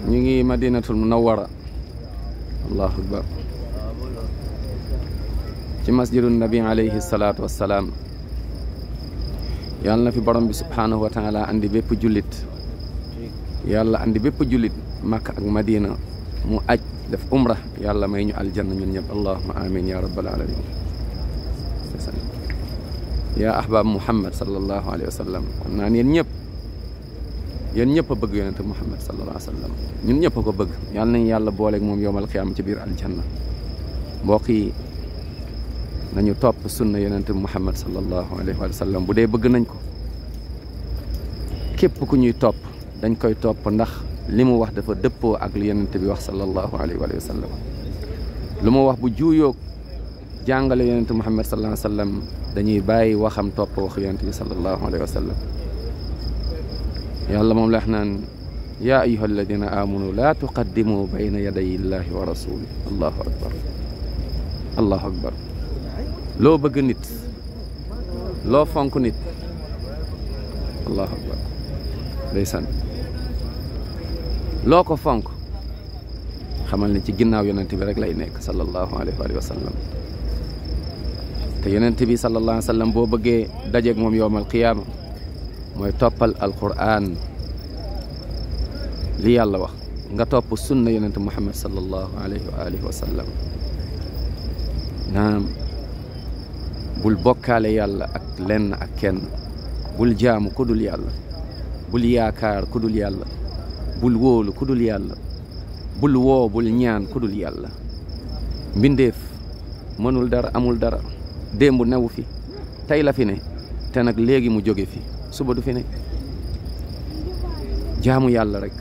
ñu ngi Madinatul Munawwara allahu akbar ci masjidun nabi alayhi salaatu wassalaam. yàlla na fi borom bi subhaanahu wa taala andi bépp jullit yàlla andi bépp jullit Makka ak Madina mu aj def umra yàlla may ñu aljanna ñun ñëpp allahumma amin ya rabbal alamin. yaa ahbab Muhammad sallallahu alayhi wa sallam kon naan yéen ñëpp a bëgg yonente Muhammad sallallahu alayhi wa sallam ñun ñëpp a ko bëgg yàlla nañ yàlla booleeg moom yowmal xiyaama ci biir aljanna. mbokk yi nañu topp sunna yonente Muhammad sallallahu alayhi wa sallam bu dee bëgg nañ ko. képp ku ñuy topp dañ koy topp ndax li mu wax dafa dëppoo ak li yonente bi wax sallallahu alayhi wa sallam. lu mu wax bu juuyoog jàngale yonente Muhammad sallallahu alayhi wa sallam dañuy bàyyi waxam topp wax yonente bi sallallahu alayhi wa sallam. yàlla moom la wax naan yaa ayyuha alladina amanu laa tuqaddimu bayna yaday illahi wa rasuli allahu akbar allahu akbar. loo bëgg nit loo fonk nit allahu akbar ndeysaan loo ko fonk xamal ni ci ginnaaw yonent bi rek lay nekk sallallahu alayhi wa sallam. te yonent bi sallallahu alayhi wa sallam boo bëggee dajeeg moom yowmal qiyaama mooy toppal alquran li yàlla wax nga topp sunna yonent Muhammad sallallahu alayhi wa sallam. naam bul bokkaale yàlla ak lenn ak kenn bul jaamu ku dul yàlla bul yaakaar ku dul yàlla bul wóolu ku dul yàlla bul woo bul ñaan ku dul yàlla. mbindeef mënul dara amul dara démb newu fi tey la fi ne te nag léegi mu jóge fi suba du fi ne. jaamu yàlla rek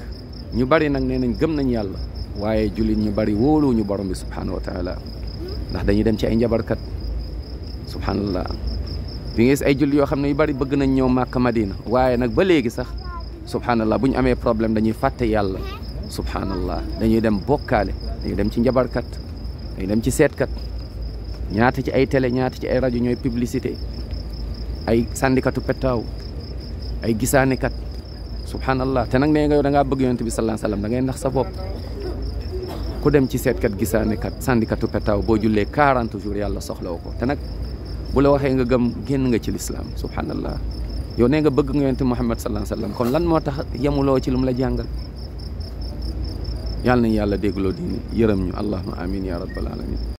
ñu bari nag nee nañ gëm nañ yàlla waaye jullit ñu bari wóoluwuñu borom bi subhaanahu wa taala ndax dañuy dem ci ay njabarkat subhanallah. bi nga gis ay jullit yoo xam ne yu bari bëgg nañ ñëw Makka Madina waaye nag ba léegi sax subhanallah bu ñu amee problème dañuy fàtte yàlla subhanallah. dañuy dem bokkaale dañuy dem ci njabarkat dañuy dem ci seetkat ñaata ci ay télé ñaata ci ay rajo ñooy publicité ay sandikatu pettaaw ay gisaanekat subhanallah. te nag nee nga yow da ngaa bëgg yonent bi sallallahu alayhi wasallam da ngay nax sa bopp. ku dem ci seetkat gisaanekat sandikatu pettaaw boo jullee 40 jours yàlla soxlawu ko te nag bu la waxee nga gëm génn nga ci lislaam subhanallah. yow nee nga bëgg nga yonent Muhammad sallallahu alayhi wasallam kon lan moo tax yemuloo ci lu mu la jàngal. yàlla nañ yàlla déggloo diini yërëm ñu allahumma amin ya rabbal alamin.